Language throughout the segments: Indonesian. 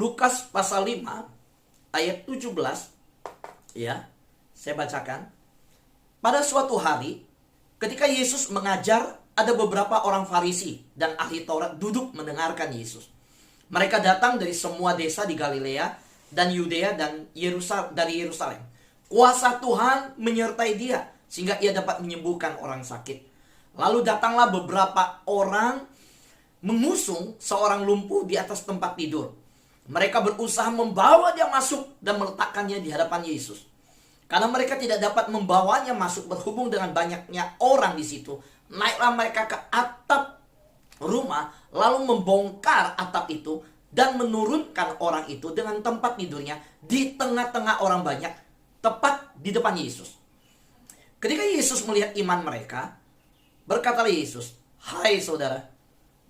Lukas pasal 5 ayat 17, ya. Saya bacakan. Pada suatu hari, ketika Yesus mengajar, ada beberapa orang Farisi dan ahli Taurat duduk mendengarkan Yesus. Mereka datang dari semua desa di Galilea dan Yudea dan dari Yerusalem. Kuasa Tuhan menyertai dia sehingga ia dapat menyembuhkan orang sakit. Lalu datanglah beberapa orang mengusung seorang lumpuh di atas tempat tidur. Mereka berusaha membawa dia masuk dan meletakkannya di hadapan Yesus. Karena mereka tidak dapat membawanya masuk berhubung dengan banyaknya orang di situ, naiklah mereka ke atap rumah, lalu membongkar atap itu dan menurunkan orang itu dengan tempat tidurnya di tengah-tengah orang banyak, tepat di depan Yesus. Ketika Yesus melihat iman mereka, berkatalah Yesus, "Hai saudara,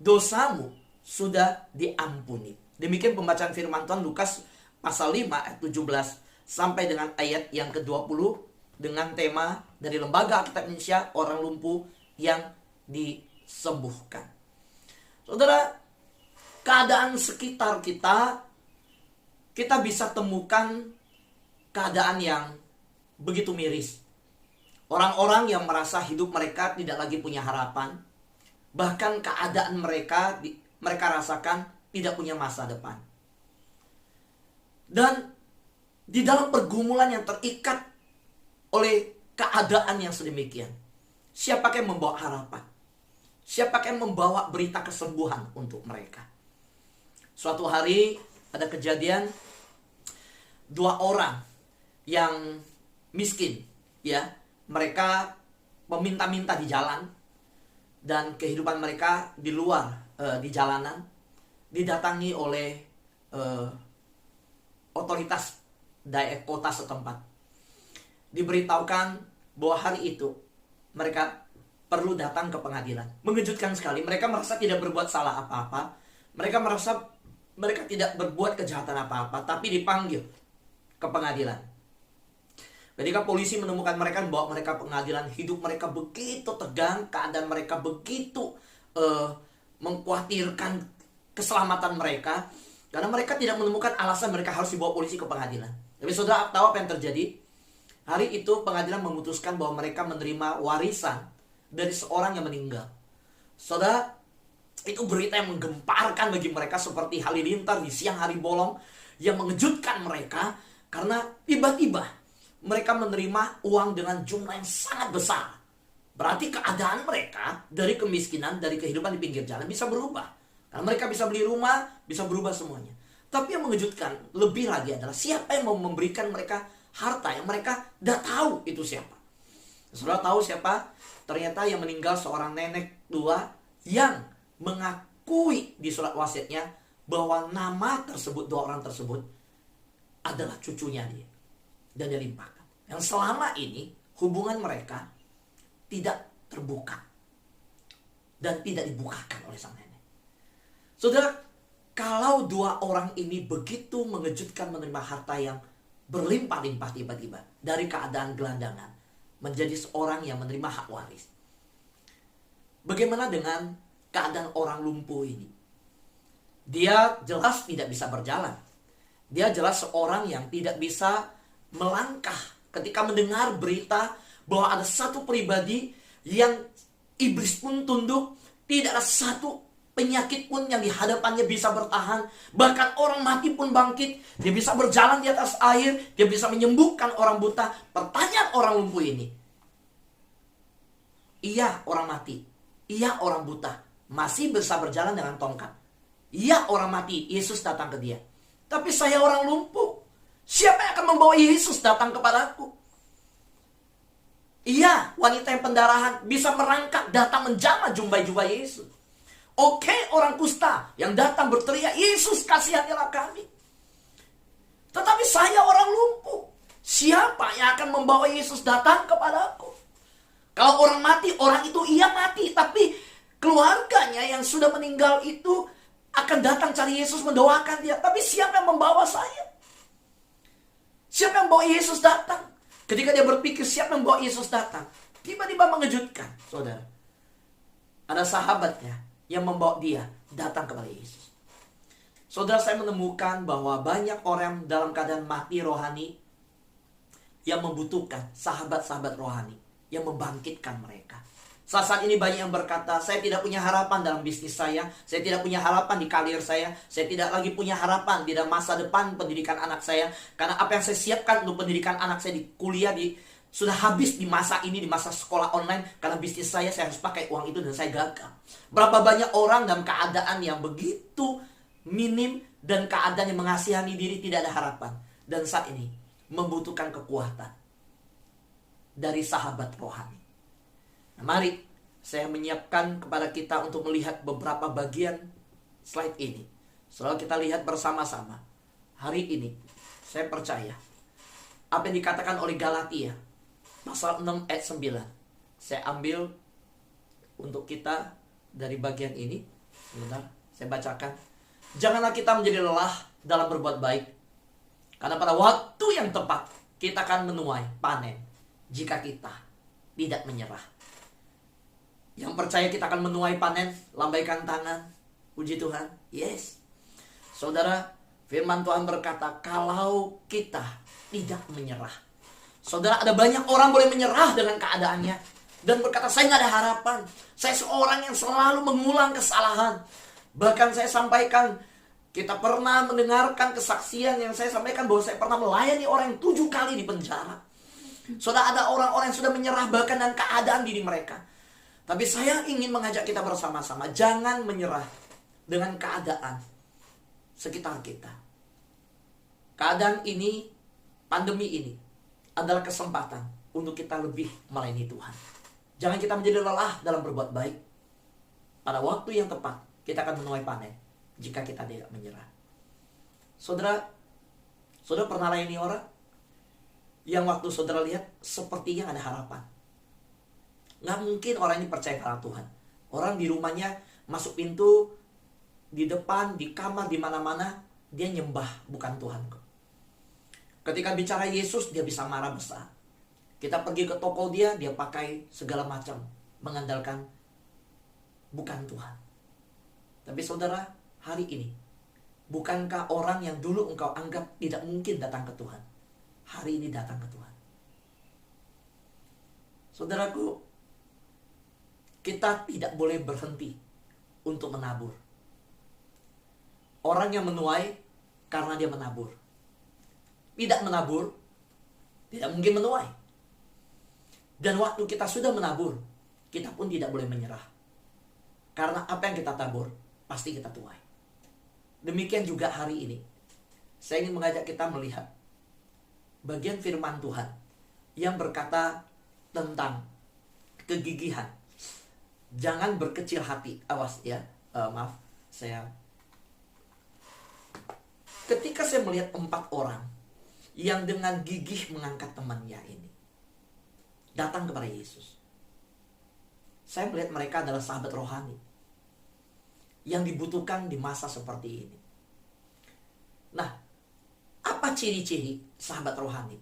dosamu sudah diampuni." Demikian pembacaan firman Tuhan Lukas pasal 5 ayat 17 sampai dengan ayat yang ke-20 dengan tema dari Lembaga Alkitab Indonesia, orang lumpuh yang disembuhkan. Saudara, keadaan sekitar kita bisa temukan keadaan yang begitu miris. Orang-orang yang merasa hidup mereka tidak lagi punya harapan. Bahkan keadaan mereka rasakan tidak punya masa depan. Dan di dalam pergumulan yang terikat oleh keadaan yang sedemikian, siapakah yang membawa harapan? Siapakah yang membawa berita kesembuhan untuk mereka? Suatu hari ada kejadian, dua orang yang miskin, ya, mereka meminta-minta di jalan, dan kehidupan mereka di luar, di jalanan, didatangi oleh otoritas daerah kota setempat. Diberitahukan bahwa hari itu mereka perlu datang ke pengadilan. Mengejutkan sekali, mereka merasa tidak berbuat salah apa-apa. Mereka merasa mereka tidak berbuat kejahatan apa-apa, tapi dipanggil ke pengadilan. Ketika polisi menemukan mereka, bawa mereka pengadilan, hidup mereka begitu tegang, keadaan mereka begitu mengkhawatirkan keselamatan mereka, karena mereka tidak menemukan alasan mereka harus dibawa polisi ke pengadilan. Tapi saudara tahu apa yang terjadi? Hari itu pengadilan memutuskan bahwa mereka menerima warisan dari seorang yang meninggal. Saudara, itu berita yang menggemparkan bagi mereka seperti halilintar di siang hari bolong, yang mengejutkan mereka karena tiba-tiba mereka menerima uang dengan jumlah yang sangat besar. Berarti keadaan mereka dari kemiskinan, dari kehidupan di pinggir jalan bisa berubah. Karena mereka bisa beli rumah, bisa berubah semuanya. Tapi yang mengejutkan lebih lagi adalah siapa yang mau memberikan mereka harta yang mereka tidak tahu itu siapa. Saudara tahu siapa? Ternyata yang meninggal seorang nenek tua yang mengakui di surat wasiatnya bahwa nama tersebut, dua orang tersebut adalah cucunya dia. Dan dia limpahkan. Yang selama ini hubungan mereka tidak terbuka dan tidak dibukakan oleh sang nenek. Saudara, kalau dua orang ini begitu mengejutkan menerima harta yang berlimpah-limpah tiba-tiba dari keadaan gelandangan menjadi seorang yang menerima hak waris, bagaimana dengan keadaan orang lumpuh ini? Dia jelas tidak bisa berjalan. Dia jelas seorang yang tidak bisa melangkah ketika mendengar berita bahwa ada satu pribadi yang iblis pun tunduk, tidak ada satu penyakit pun yang di hadapannya bisa bertahan. Bahkan orang mati pun bangkit. Dia bisa berjalan di atas air. Dia bisa menyembuhkan orang buta. Pertanyaan orang lumpuh ini, ia orang mati, ia orang buta, masih bisa berjalan dengan tongkat. Ia orang mati, Yesus datang ke dia. Tapi saya orang lumpuh, siapa yang akan membawa Yesus datang kepadaku? Ia wanita yang pendarahan bisa merangkak datang menjamah jubah Yesus. Oke, orang kusta yang datang berteriak, "Yesus, kasihanilah kami." Tetapi saya orang lumpuh, siapa yang akan membawa Yesus datang kepadaku? Kalau orang mati, orang itu ia mati, tapi keluarganya yang sudah meninggal itu akan datang cari Yesus, mendoakan dia. Tapi siapa yang membawa saya? Siapa yang membawa Yesus datang? Ketika dia berpikir siapa yang membawa Yesus datang, tiba-tiba mengejutkan, saudara. Ada sahabatnya yang membawa dia datang kepada Yesus. Saudara, saya menemukan bahwa banyak orang dalam keadaan mati rohani yang membutuhkan sahabat-sahabat rohani yang membangkitkan mereka. Saat ini banyak yang berkata, saya tidak punya harapan dalam bisnis saya tidak punya harapan di karir saya tidak lagi punya harapan di dalam masa depan pendidikan anak saya, karena apa yang saya siapkan untuk pendidikan anak saya di kuliah sudah habis di masa ini, di masa sekolah online, karena bisnis saya harus pakai uang itu dan saya gagal. Berapa banyak orang dalam keadaan yang begitu minim dan keadaan yang mengasihani diri, tidak ada harapan, dan saat ini membutuhkan kekuatan dari sahabat rohani. Nah, mari saya menyiapkan kepada kita untuk melihat beberapa bagian slide ini. Selalu kita lihat bersama-sama. Hari ini saya percaya apa yang dikatakan oleh Galatia pasal 6 ayat 9. Saya ambil untuk kita dari bagian ini. Sebentar, saya bacakan. Janganlah kita menjadi lelah dalam berbuat baik, karena pada waktu yang tepat kita akan menuai panen jika kita tidak menyerah. Yang percaya kita akan menuai panen, lambaikan tangan. Puji Tuhan. Yes. Saudara, firman Tuhan berkata, kalau kita tidak menyerah. Saudara, ada banyak orang boleh menyerah dengan keadaannya dan berkata, saya nggak ada harapan. Saya seorang yang selalu mengulang kesalahan. Bahkan saya sampaikan, kita pernah mendengarkan kesaksian yang saya sampaikan bahwa saya pernah melayani orang yang 7 kali di penjara. Saudara, ada orang-orang yang sudah menyerah bahkan dengan keadaan diri mereka. Tapi saya ingin mengajak kita bersama-sama, jangan menyerah dengan keadaan sekitar kita. Keadaan ini, pandemi ini adalah kesempatan untuk kita lebih melayani Tuhan. Jangan kita menjadi lelah dalam berbuat baik. Pada waktu yang tepat kita akan menuai panen jika kita tidak menyerah. Saudara pernah layani orang yang waktu saudara lihat sepertinya ada harapan. Nggak mungkin orang ini percaya pada Tuhan. Orang di rumahnya masuk pintu, di depan, di kamar, di mana-mana dia nyembah bukan Tuhan. Ketika bicara Yesus dia bisa marah besar. Kita pergi ke toko dia pakai segala macam mengandalkan bukan Tuhan. Tapi saudara, hari ini bukankah orang yang dulu engkau anggap tidak mungkin datang ke Tuhan, hari ini datang ke Tuhan? Saudaraku, kita tidak boleh berhenti untuk menabur. Orang yang menuai karena dia menabur. Tidak menabur, tidak mungkin menuai. Dan waktu kita sudah menabur, kita pun tidak boleh menyerah. Karena apa yang kita tabur, pasti kita tuai. Demikian juga hari ini. Saya ingin mengajak kita melihat bagian firman Tuhan yang berkata tentang kegigihan. Jangan berkecil hati. Awas ya. Maaf. Ketika saya melihat 4 orang yang dengan gigih mengangkat temannya ini datang kepada Yesus, saya melihat mereka adalah sahabat rohani yang dibutuhkan di masa seperti ini. Nah, apa ciri-ciri sahabat rohani?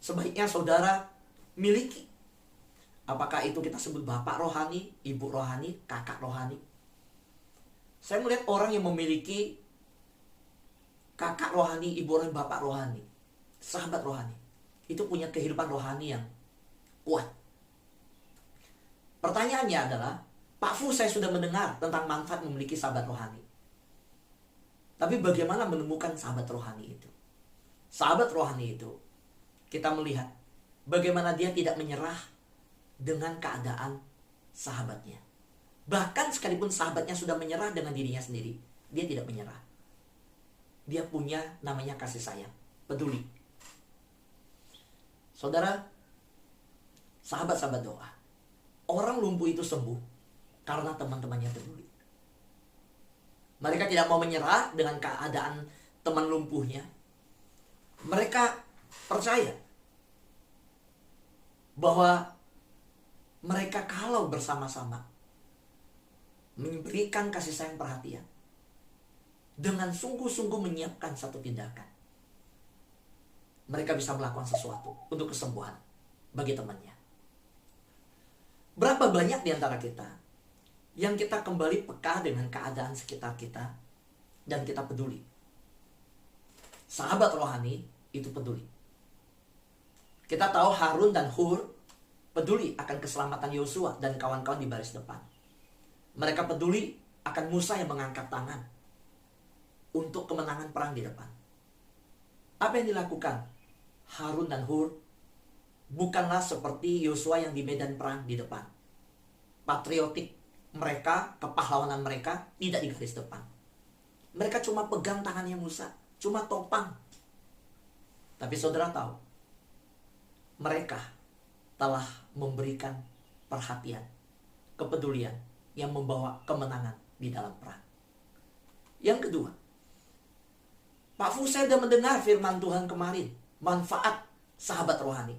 Sebaiknya saudara miliki. Apakah itu kita sebut bapak rohani, ibu rohani, kakak rohani? Saya melihat orang yang memiliki kakak rohani, ibu rohani, bapak rohani, sahabat rohani, itu punya kehidupan rohani yang kuat. Pertanyaannya adalah, Pak Fu, saya sudah mendengar tentang manfaat memiliki sahabat rohani. Tapi bagaimana menemukan sahabat rohani itu? Sahabat rohani itu, kita melihat bagaimana dia tidak menyerah dengan keadaan sahabatnya. Bahkan sekalipun sahabatnya sudah menyerah dengan dirinya sendiri, dia tidak menyerah. Dia punya namanya kasih sayang, peduli. Saudara, sahabat-sahabat doa, orang lumpuh itu sembuh karena teman-temannya peduli. Mereka tidak mau menyerah dengan keadaan teman lumpuhnya. Mereka percaya bahwa mereka kalau bersama-sama memberikan kasih sayang perhatian, dengan sungguh-sungguh menyiapkan satu tindakan, mereka bisa melakukan sesuatu untuk kesembuhan bagi temannya. Berapa banyak di antara kita yang kita kembali peka dengan keadaan sekitar kita, dan kita peduli. Sahabat rohani itu peduli. Kita tahu Harun dan Hur peduli akan keselamatan Yosua dan kawan-kawan di baris depan. Mereka peduli akan Musa yang mengangkat tangan untuk kemenangan perang di depan. Apa yang dilakukan Harun dan Hur bukanlah seperti Yosua yang di medan perang di depan. Patriotik mereka, kepahlawanan mereka tidak di garis depan. Mereka cuma pegang tangannya Musa, cuma topang. Tapi saudara tahu, mereka telah memberikan perhatian, kepedulian yang membawa kemenangan di dalam perang. Yang kedua, Pak Fu, saya sudah mendengar firman Tuhan kemarin, manfaat sahabat rohani.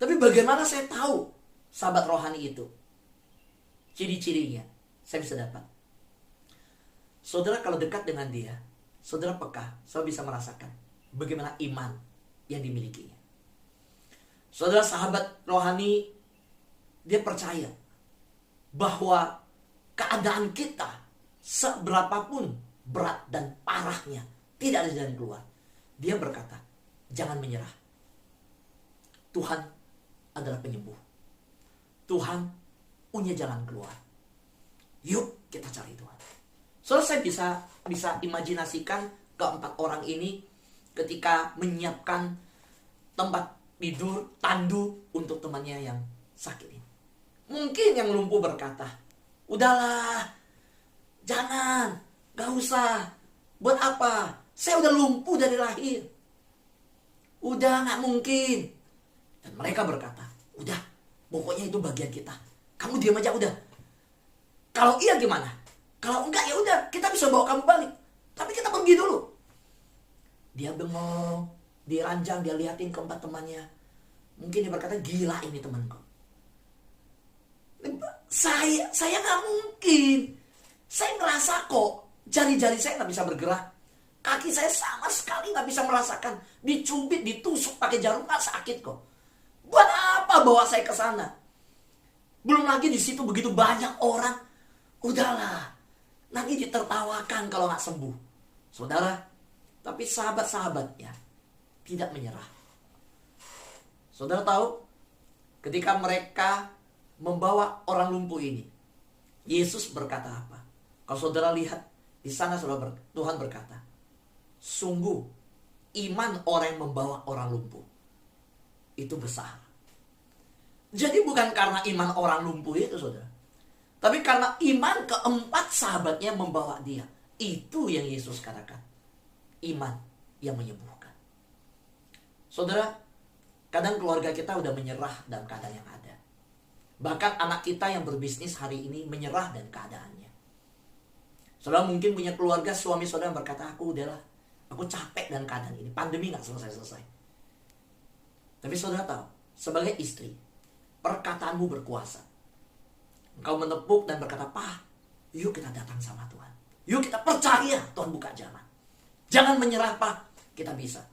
Tapi bagaimana saya tahu sahabat rohani itu? Ciri-cirinya saya bisa dapat. Saudara kalau dekat dengan dia, saudara peka, saudara bisa merasakan bagaimana iman yang dimilikinya. Saudara sahabat rohani, dia percaya bahwa keadaan kita seberapapun berat dan parahnya, tidak ada jalan keluar. Dia berkata, jangan menyerah. Tuhan adalah penyembuh. Tuhan punya jalan keluar. Yuk kita cari Tuhan. Saudara, saya bisa imajinasikan keempat orang ini ketika menyiapkan tempat tidur, tandu untuk temannya yang sakit ini. Mungkin yang lumpuh berkata, udahlah, jangan, gak usah. Buat apa? Saya udah lumpuh dari lahir. Udah gak mungkin. Dan mereka berkata, udah, pokoknya itu bagian kita. Kamu diam aja udah. Kalau iya gimana? Kalau enggak ya udah, kita bisa bawa kamu balik. Tapi kita pergi dulu. Dia bengong, dia ranjang, dia liatin keempat temannya. Mungkin dia berkata, gila ini temanku. Saya gak mungkin. Saya ngerasa kok, jari-jari saya gak bisa bergerak. Kaki saya sama sekali gak bisa merasakan. Dicubit, ditusuk pakai jarum gak sakit kok. Buat apa bawa saya ke sana? Belum lagi di situ begitu banyak orang. Udahlah, nanti ditertawakan kalau gak sembuh. Saudara, tapi sahabat-sahabatnya tidak menyerah. Saudara tahu, ketika mereka membawa orang lumpuh ini, Yesus berkata apa? Kalau saudara lihat di sana, Tuhan berkata, sungguh iman orang yang membawa orang lumpuh itu besar. Jadi bukan karena iman orang lumpuh itu, saudara, tapi karena iman keempat sahabatnya membawa dia. Itu yang Yesus katakan, iman yang menyembuhkan. Saudara, kadang keluarga kita udah menyerah dalam keadaan yang ada. Bahkan anak kita yang berbisnis hari ini menyerah dan keadaannya. Saudara mungkin punya keluarga, suami saudara berkata, aku capek dan keadaan ini. Pandemi gak selesai-selesai. Tapi saudara tahu, sebagai istri, perkataanmu berkuasa. Engkau menepuk dan berkata, Pak, yuk kita datang sama Tuhan. Yuk kita percaya Tuhan buka jalan. Jangan menyerah, Pak, kita bisa.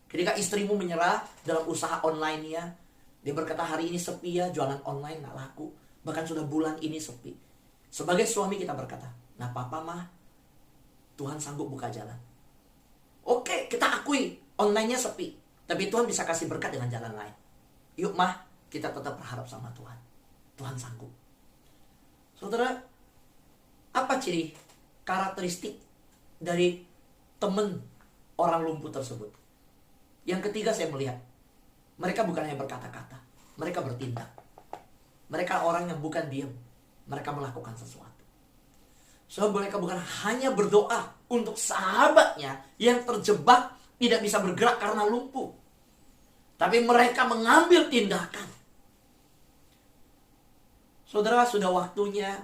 Ketika istrimu menyerah dalam usaha online-nya, dia berkata hari ini sepi ya, jualan online gak laku. Bahkan sudah bulan ini sepi. Sebagai suami kita berkata, nah papa mah, Tuhan sanggup buka jalan. Oke, kita akui online-nya sepi. Tapi Tuhan bisa kasih berkat dengan jalan lain. Yuk mah, kita tetap berharap sama Tuhan. Tuhan sanggup. Saudara, apa ciri karakteristik dari teman orang lumpuh tersebut? Yang ketiga saya melihat, mereka bukan hanya berkata-kata, mereka bertindak. Mereka orang yang bukan diam, mereka melakukan sesuatu. So, mereka bukan hanya berdoa untuk sahabatnya yang terjebak tidak bisa bergerak karena lumpuh, tapi mereka mengambil tindakan. Saudara, sudah waktunya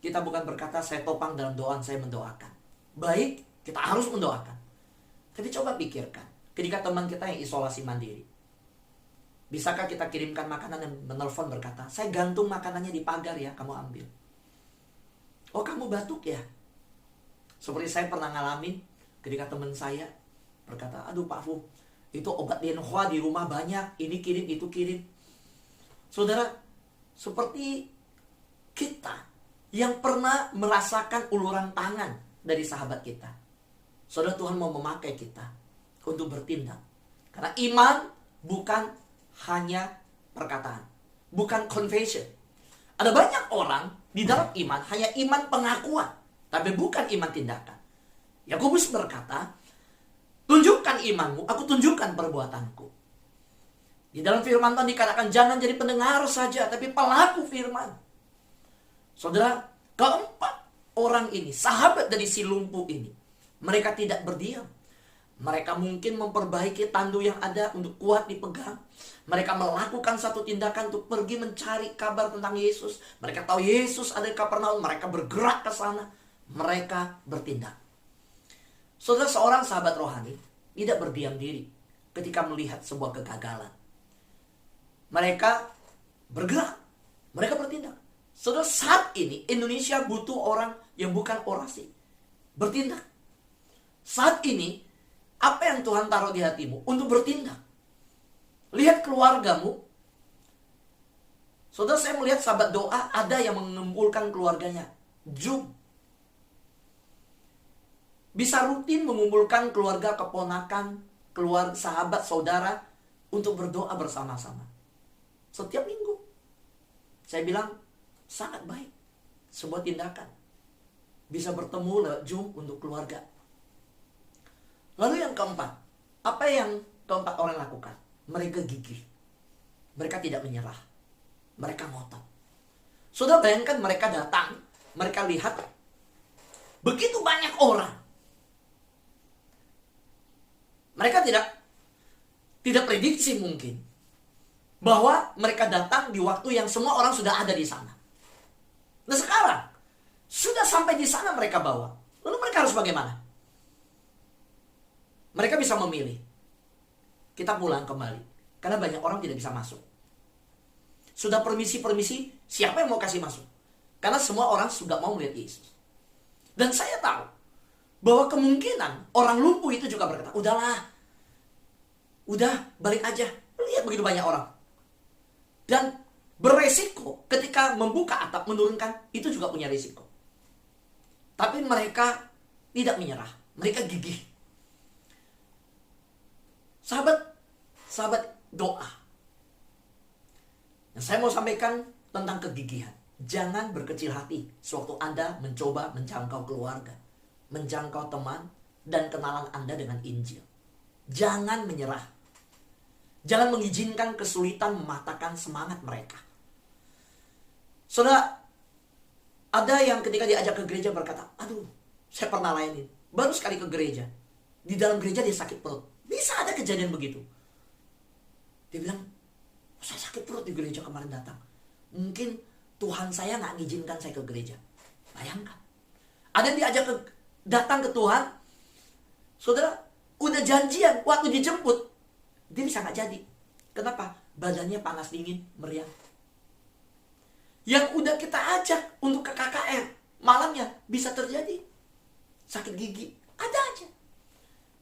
kita bukan berkata saya topang dalam doa, saya mendoakan. Baik, kita harus mendoakan. Tapi coba pikirkan, ketika teman kita yang isolasi mandiri, bisakah kita kirimkan makanan dan menelpon berkata, saya gantung makanannya di pagar ya, kamu ambil. Oh, kamu batuk ya? Seperti saya pernah ngalamin ketika teman saya berkata, aduh Pak Fu, itu obat Lianhua di rumah banyak, ini kirim, itu kirim. Saudara, seperti kita yang pernah merasakan uluran tangan dari sahabat kita. Saudara, Tuhan mau memakai kita untuk bertindak. Karena iman bukan hanya perkataan, bukan confession. Ada banyak orang di dalam iman hanya iman pengakuan, tapi bukan iman tindakan. Yakobus berkata, tunjukkan imanmu, aku tunjukkan perbuatanku. Di dalam firman Tuhan dikatakan, jangan jadi pendengar saja, tapi pelaku firman. Saudara, keempat orang ini, sahabat dari si lumpuh ini, mereka tidak berdiam. Mereka mungkin memperbaiki tandu yang ada untuk kuat dipegang. Mereka melakukan satu tindakan untuk pergi mencari kabar tentang Yesus. Mereka tahu Yesus ada di Kapernaum, mereka bergerak ke sana. Mereka bertindak. Saudara, seorang sahabat rohani tidak berdiam diri ketika melihat sebuah kegagalan. Mereka bergerak, mereka bertindak. Saudara, saat ini Indonesia butuh orang yang bukan orasi, bertindak. Saat ini, apa yang Tuhan taruh di hatimu untuk bertindak? Lihat keluargamu. Saudara, saya melihat sahabat doa ada yang mengumpulkan keluarganya. Zoom. Bisa rutin mengumpulkan keluarga, keponakan, keluarga, sahabat, saudara untuk berdoa bersama-sama. Setiap minggu. Saya bilang, sangat baik. Sebuah tindakan. Bisa bertemu lewat Zoom untuk keluarga. Lalu yang keempat. Apa yang keempat orang lakukan? Mereka gigih. Mereka tidak menyerah. Mereka ngotot. Sudah bayangkan mereka datang. Mereka lihat. Begitu banyak orang. Mereka tidak prediksi mungkin. Bahwa mereka datang di waktu yang semua orang sudah ada di sana. Nah sekarang, sudah sampai di sana mereka bawa. Lalu mereka harus bagaimana? Mereka bisa memilih. Kita pulang kembali. Karena banyak orang tidak bisa masuk. Sudah permisi-permisi, siapa yang mau kasih masuk? Karena semua orang sudah mau melihat Yesus. Dan saya tahu, bahwa kemungkinan orang lumpuh itu juga berkata, udahlah. Udah, balik aja. Lihat begitu banyak orang. Dan beresiko ketika membuka atap, menurunkan, itu juga punya risiko. Tapi mereka tidak menyerah. Mereka gigih. Sahabat doa. Yang saya mau sampaikan tentang kegigihan. Jangan berkecil hati sewaktu Anda mencoba menjangkau keluarga, menjangkau teman, dan kenalan Anda dengan Injil. Jangan menyerah. Jangan mengizinkan kesulitan mematahkan semangat mereka. Saudara, ada yang ketika diajak ke gereja berkata, aduh, saya pernah layanin. Baru sekali ke gereja. Di dalam gereja dia sakit perut. Bisa ada kejadian begitu. Dia bilang, saya sakit perut di gereja kemarin datang. Mungkin Tuhan saya gak mengizinkan saya ke gereja. Bayangkan. Ada yang diajak datang ke Tuhan. Saudara, udah janjian. Waktu dijemput, dia bisa gak jadi. Kenapa? Badannya panas dingin, meriang. Yang udah kita ajak untuk ke KKR, malamnya bisa terjadi sakit gigi. Ada aja.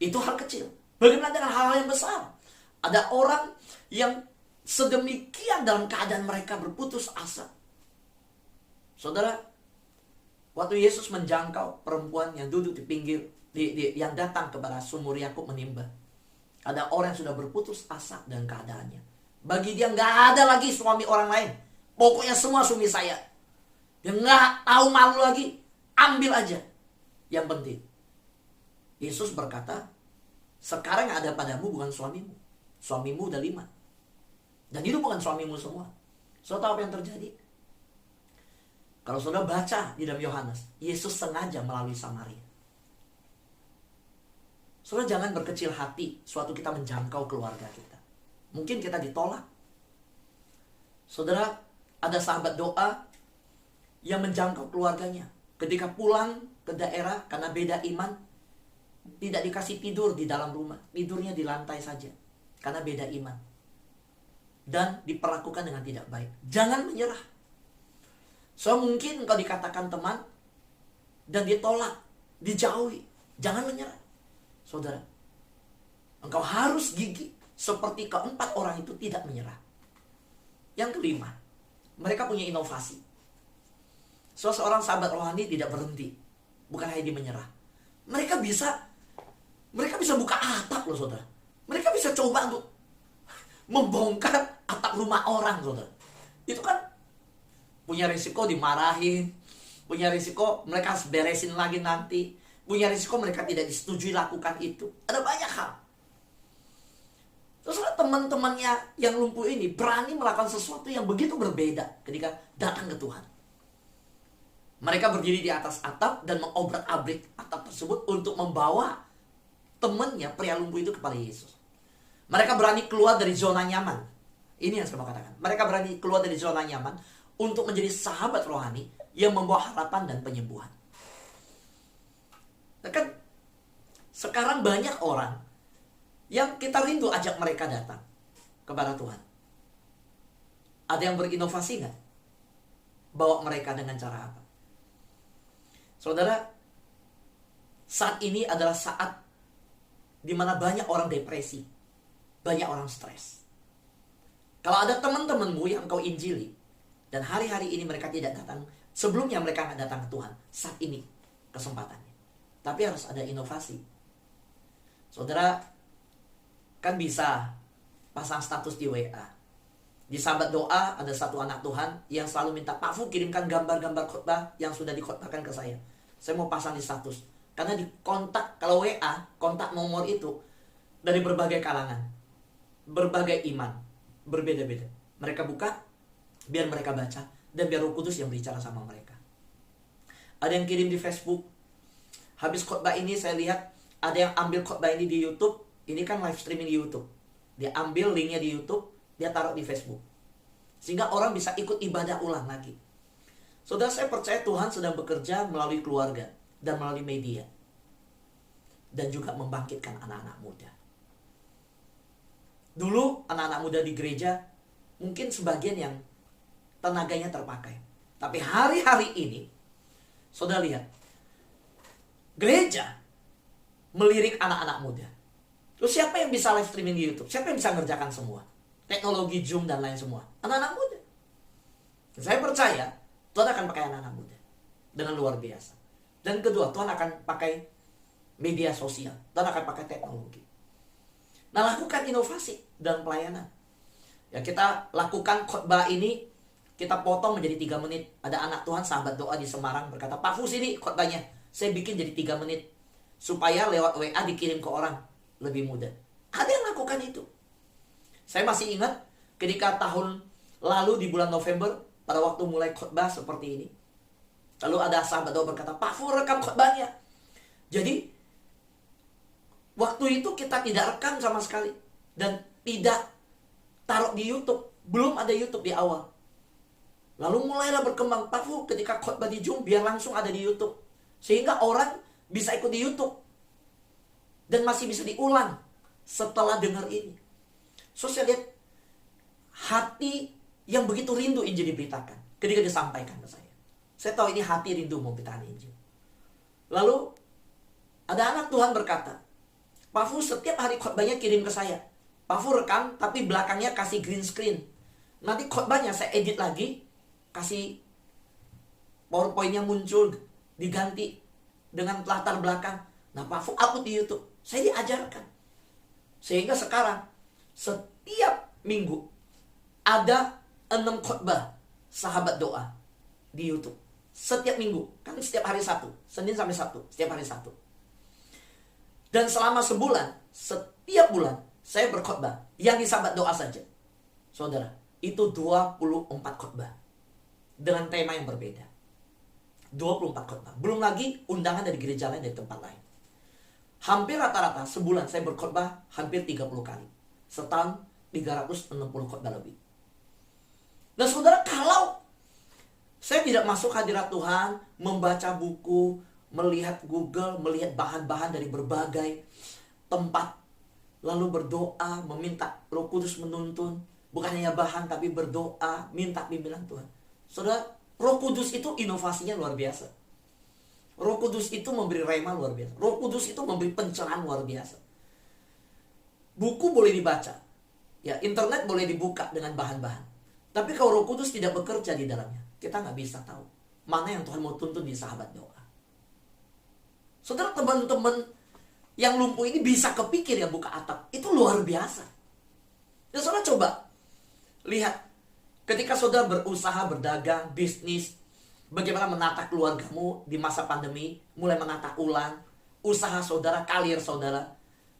Itu hal kecil. Bagaimana dengan hal-hal yang besar? Ada orang yang sedemikian dalam keadaan mereka berputus asa. Saudara, waktu Yesus menjangkau perempuan yang duduk di pinggir, yang datang kepada sumur Yakub menimba. Ada orang yang sudah berputus asa dengan keadaannya. Bagi dia gak ada lagi suami orang lain. Pokoknya semua suami saya. Dia gak tahu malu lagi. Ambil aja. Yang penting. Yesus berkata, sekarang yang ada padamu bukan suamimu. Suamimu udah 5. Dan itu bukan suamimu semua. Saudara tahu apa yang terjadi? Kalau saudara baca di dalam Yohanes, Yesus sengaja melalui Samaria. Saudara jangan berkecil hati suatu kita menjangkau keluarga kita. Mungkin kita ditolak. Saudara, ada sahabat doa yang menjangkau keluarganya. Ketika pulang ke daerah karena beda iman, tidak dikasih tidur di dalam rumah. Tidurnya di lantai saja. Karena beda iman. Dan diperlakukan dengan tidak baik. Jangan menyerah. So mungkin engkau dikatakan teman dan ditolak, dijauhi. Jangan menyerah. Saudara, engkau harus gigih seperti keempat orang itu tidak menyerah. Yang kelima, mereka punya inovasi. seorang sahabat rohani tidak berhenti. Bukan hanya dia menyerah. Mereka bisa buka atap loh saudara. Mereka bisa coba untuk membongkar atap rumah orang saudara. Itu kan punya risiko dimarahin, punya risiko mereka harus beresin lagi nanti, punya risiko mereka tidak disetujui lakukan itu. Ada banyak hal. Terus teman-temannya yang lumpuh ini berani melakukan sesuatu yang begitu berbeda ketika datang ke Tuhan. Mereka berdiri di atas atap dan mengobrak-abrik atap tersebut untuk membawa temannya pria lumpuh itu kepada Yesus. Mereka berani keluar dari zona nyaman. Ini yang saya mau katakan. Mereka berani keluar dari zona nyaman untuk menjadi sahabat rohani yang membawa harapan dan penyembuhan. Nah kan, sekarang banyak orang yang kita rindu ajak mereka datang kepada Tuhan. Ada yang berinovasi nggak? Bawa mereka dengan cara apa? Saudara, saat ini adalah saat di mana banyak orang depresi, banyak orang stres. Kalau ada teman-temanmu yang kau injili, dan hari-hari ini mereka tidak datang, sebelumnya mereka nggak datang ke Tuhan, saat ini kesempatannya. Tapi harus ada inovasi. Saudara, kan bisa pasang status di WA. Di sahabat doa ada satu anak Tuhan yang selalu minta, Pak Fu kirimkan gambar-gambar khotbah yang sudah dikhotbahkan ke saya. Saya mau pasang di status. Karena di kontak, kalau WA, kontak nomor itu dari berbagai kalangan, berbagai iman, berbeda-beda. Mereka buka, biar mereka baca, dan biar Roh Kudus yang berbicara sama mereka. Ada yang kirim di Facebook. Habis khotbah ini saya lihat ada yang ambil khotbah ini di YouTube. Ini kan live streaming di YouTube. Dia ambil linknya di YouTube, dia taruh di Facebook. Sehingga orang bisa ikut ibadah ulang lagi. Saudara, saya percaya Tuhan sedang bekerja melalui keluarga dan melalui media. Dan juga membangkitkan anak-anak muda. Dulu anak-anak muda di gereja mungkin sebagian yang tenaganya terpakai. Tapi hari-hari ini, saudara lihat, gereja melirik anak-anak muda. Terus siapa yang bisa live streaming di YouTube? Siapa yang bisa ngerjakan semua? Teknologi Zoom dan lain semua. Anak-anak muda. Saya percaya Tuhan akan pakai anak-anak muda dengan luar biasa. Dan kedua, Tuhan akan pakai media sosial. Tuhan akan pakai teknologi. Nah, lakukan inovasi dalam pelayanan. Ya, kita lakukan khotbah ini, kita potong menjadi 3 menit. Ada anak Tuhan sahabat doa di Semarang berkata, Pak Fu sini khotbahnya, saya bikin jadi 3 menit. Supaya lewat WA dikirim ke orang lebih mudah. Ada yang lakukan itu. Saya masih ingat ketika tahun lalu di bulan November, pada waktu mulai khotbah seperti ini. Lalu ada sahabat doa berkata, Pak Fu rekam khotbahnya. Jadi, waktu itu kita tidak rekam sama sekali. Dan tidak taruh di YouTube. Belum ada YouTube di awal. Lalu mulailah berkembang, Pak Fu ketika khotbah di Zoom, biar langsung ada di YouTube. Sehingga orang bisa ikut di YouTube. Dan masih bisa diulang setelah dengar ini. So, saya lihat hati yang begitu rindu Injil diberitakan ketika disampaikan ke saya. Saya tahu ini hati rindu memberitakan Injil. Lalu ada anak Tuhan berkata, Pak Fu setiap hari khotbahnya kirim ke saya. Pak Fu rekam tapi belakangnya kasih green screen. Nanti khotbahnya saya edit lagi, kasih PowerPoint-nya muncul, diganti dengan latar belakang. Nah, Pak Fu upload di YouTube. Saya diajarkan. Sehingga sekarang setiap minggu ada 6 khotbah sahabat doa di YouTube. Setiap minggu. Kan setiap hari Sabtu. Senin sampai Sabtu. Setiap hari Sabtu. Dan selama sebulan, setiap bulan saya berkhotbah. Yang di sahabat doa saja. Saudara, itu 24 khotbah. Dengan tema yang berbeda. 24 khotbah. Belum lagi undangan dari gereja lain, dari tempat lain. Hampir rata-rata sebulan saya berkhotbah hampir 30 kali. Setahun 360 khotbah lebih. Nah, saudara, kalau saya tidak masuk hadirat Tuhan, membaca buku, melihat Google, melihat bahan-bahan dari berbagai tempat, lalu berdoa, meminta Roh Kudus menuntun, bukan hanya bahan tapi berdoa, minta bimbingan Tuhan. Saudara, Roh Kudus itu inovasinya luar biasa. Roh Kudus itu memberi rema luar biasa. Roh Kudus itu memberi pencerahan luar biasa. Buku boleh dibaca. Ya, internet boleh dibuka dengan bahan-bahan. Tapi kalau Roh Kudus tidak bekerja di dalamnya, kita nggak bisa tahu. mana yang Tuhan mau tuntun di sahabat doa. Saudara, teman-teman yang lumpuh ini bisa kepikir ya buka atap. Itu luar biasa. Dan saudara coba lihat, ketika saudara berusaha, berdagang, bisnis, bagaimana menata keluargamu di masa pandemi, mulai menata ulang, usaha saudara, karir saudara,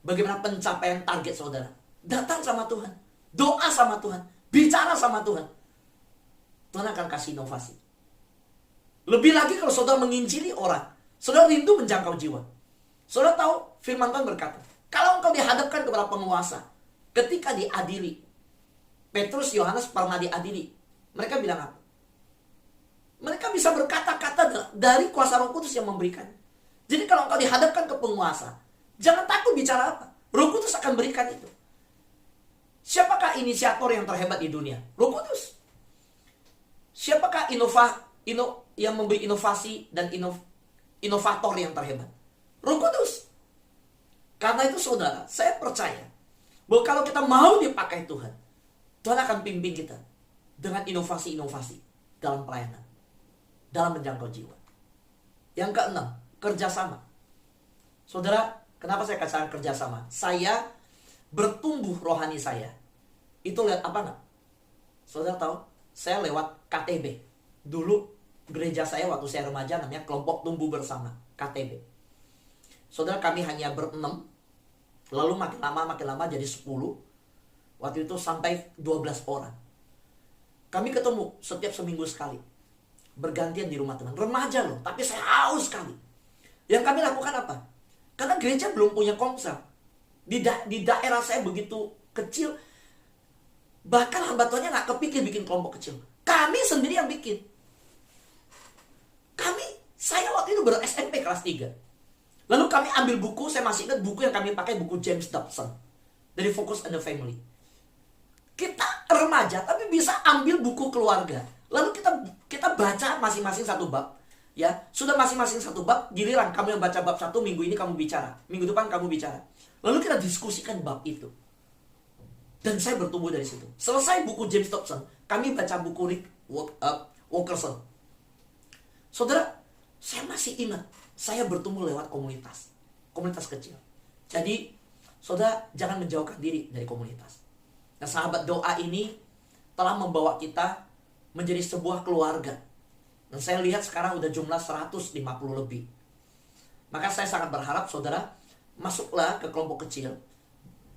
bagaimana pencapaian target saudara. Datang sama Tuhan, doa sama Tuhan, bicara sama Tuhan. Tuhan akan kasih inovasi. Lebih lagi kalau saudara menginjili orang, saudara rindu menjangkau jiwa. Saudara tahu firman Tuhan berkata, kalau engkau dihadapkan kepada penguasa, ketika diadili, Petrus, Yohanes pernah diadili, mereka bilang apa? Mereka bisa berkata-kata dari kuasa Roh Kudus yang memberikan. Jadi kalau engkau dihadapkan ke penguasa, jangan takut bicara apa. Roh Kudus akan berikan itu. Siapakah inisiator yang terhebat di dunia? Roh Kudus. Siapakah yang memberi inovasi dan inovator yang terhebat? Roh Kudus. Karena itu saudara, saya percaya bahwa kalau kita mau dipakai Tuhan, Tuhan akan pimpin kita dengan inovasi-inovasi dalam pelayanan, dalam menjangkau jiwa. Yang keenam, kerjasama. Saudara, kenapa saya katakan kerjasama? Saya bertumbuh rohani saya. Itu lihat apa enggak? Saudara tahu, saya lewat KTB. Dulu gereja saya waktu saya remaja namanya Kelompok Tumbuh Bersama, KTB. Saudara, kami hanya berenam. Lalu makin lama jadi 10. Waktu itu sampai 12 orang. Kami ketemu setiap seminggu sekali. Bergantian di rumah teman. Remaja loh, tapi saya haus sekali. Yang kami lakukan apa? Karena gereja belum punya komsel. Di daerah saya begitu kecil. Bahkan hamba Tuhannya gak kepikir bikin kelompok kecil. Kami sendiri yang bikin. Saya waktu itu SMP kelas 3. Lalu kami ambil buku, saya masih ingat buku yang kami pakai, buku James Dobson. Dari Focus on the Family. Kita remaja tapi bisa ambil buku keluarga. Lalu kita baca masing-masing satu bab. Ya, sudah masing-masing satu bab, giliran kamu yang baca bab 1, minggu ini kamu bicara, minggu depan kamu bicara. Lalu kita diskusikan bab itu. Dan saya bertumbuh dari situ. Selesai buku James Dobson, kami baca buku Rick Wilkerson. Saudara, saya masih ingat, saya bertumbuh lewat komunitas kecil. Jadi, saudara jangan menjauhkan diri dari komunitas. Nah, sahabat doa ini telah membawa kita menjadi sebuah keluarga. Dan saya lihat sekarang udah jumlah 150 lebih. Maka saya sangat berharap saudara masuklah ke kelompok kecil.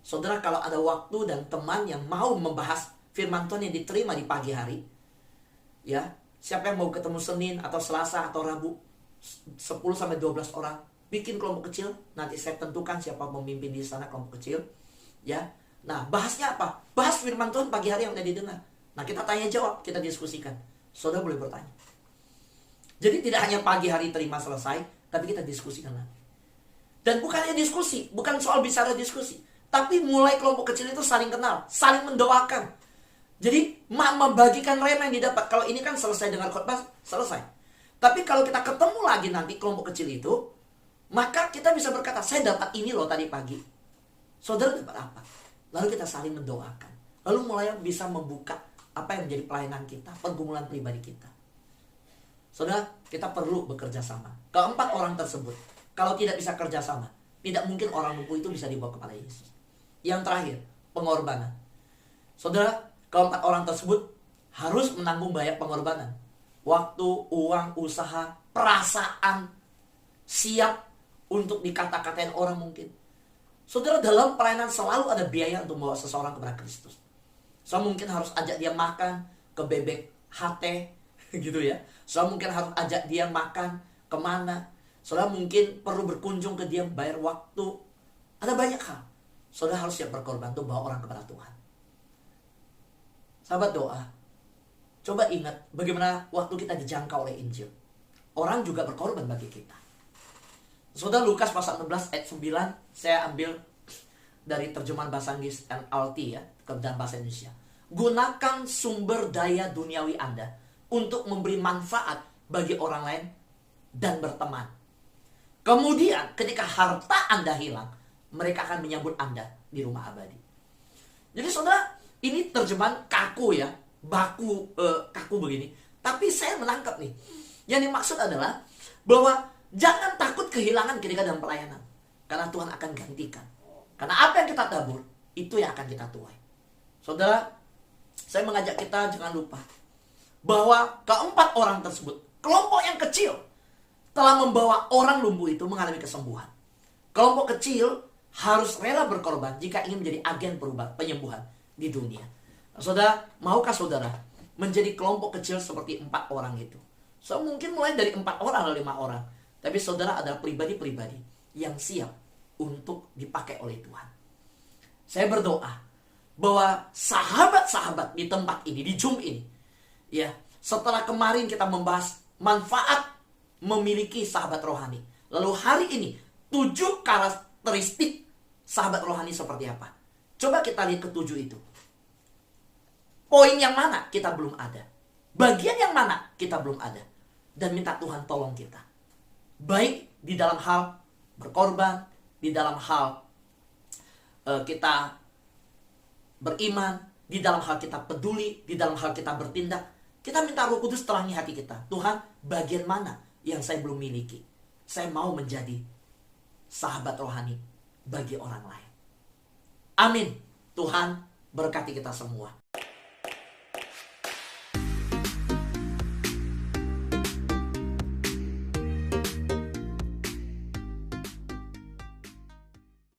Saudara, kalau ada waktu dan teman yang mau membahas firman Tuhan yang diterima di pagi hari, ya, siapa yang mau ketemu Senin atau Selasa atau Rabu, 10-12 orang, bikin kelompok kecil. Nanti saya tentukan siapa pemimpin di sana kelompok kecil, ya. Nah, bahasnya apa? Bahas firman Tuhan pagi hari yang udah didengar. Nah, kita tanya jawab, kita diskusikan. Saudara boleh bertanya. Jadi tidak hanya pagi hari terima selesai, tapi kita diskusikan lagi. Dan bukan hanya diskusi, bukan soal bicara diskusi, tapi mulai kelompok kecil itu saling kenal, saling mendoakan. Jadi membagikan rema yang didapat. Kalau ini kan selesai dengan khotbah, selesai. Tapi kalau kita ketemu lagi nanti kelompok kecil itu, maka kita bisa berkata, saya dapat ini loh tadi pagi. Saudara dapat apa? Lalu kita saling mendoakan. Lalu mulai bisa membuka apa yang menjadi pelayanan kita, pergumulan pribadi kita. Saudara, kita perlu bekerja sama. Keempat orang tersebut, kalau tidak bisa kerja sama, tidak mungkin orang lumpuh itu bisa dibawa kepada Yesus. Yang terakhir, pengorbanan. Saudara, keempat orang tersebut harus menanggung banyak pengorbanan. Waktu, uang, usaha, perasaan, siap untuk dikata-katain orang mungkin. Saudara, dalam pelayanan selalu ada biaya untuk membawa seseorang kepada Kristus. So mungkin harus ajak dia makan ke Bebek HT gitu ya. So mungkin harus ajak dia makan kemana. Saudara mungkin perlu berkunjung ke dia, bayar waktu. Ada banyak hal. Saudara harus siap berkorban untuk bawa orang kepada Tuhan. Sahabat doa, coba ingat bagaimana waktu kita dijangkau oleh Injil. Orang juga berkorban bagi kita. Saudara, Lukas pasal 16 ayat 9, saya ambil dari terjemahan bahasa Inggris NLT ya, ke dalam bahasa Indonesia. Gunakan sumber daya duniawi Anda untuk memberi manfaat bagi orang lain dan berteman. Kemudian ketika harta Anda hilang, mereka akan menyambut Anda di rumah abadi. Jadi saudara, ini terjemahan kaku ya, kaku begini. Tapi saya menangkap nih, Yang dimaksud adalah bahwa jangan takut kehilangan ketika dalam pelayanan. Karena Tuhan akan gantikan. Karena apa yang kita tabur, itu yang akan kita tuai. Saudara, saya mengajak kita jangan lupa bahwa keempat orang tersebut, kelompok yang kecil, telah membawa orang lumpuh itu mengalami kesembuhan. Kelompok kecil harus rela berkorban jika ingin menjadi agen penyembuhan di dunia. Saudara, maukah saudara menjadi kelompok kecil seperti 4 orang itu? So, mungkin mulai dari 4 orang atau 5 orang. Tapi saudara adalah pribadi-pribadi yang siap untuk dipakai oleh Tuhan. Saya berdoa bahwa sahabat-sahabat di tempat ini, di Zoom ini, ya, setelah kemarin kita membahas manfaat memiliki sahabat rohani. Lalu hari ini 7 karakteristik sahabat rohani seperti apa? Coba kita lihat ke-7 itu. Poin yang mana kita belum ada? Bagian yang mana kita belum ada? Dan minta Tuhan tolong kita. Baik di dalam hal berkorban, di dalam hal kita beriman, di dalam hal kita peduli, di dalam hal kita bertindak. Kita minta Roh Kudus terangi hati kita. Tuhan, bagian mana yang saya belum miliki? Saya mau menjadi sahabat rohani bagi orang lain. Amin. Tuhan berkati kita semua.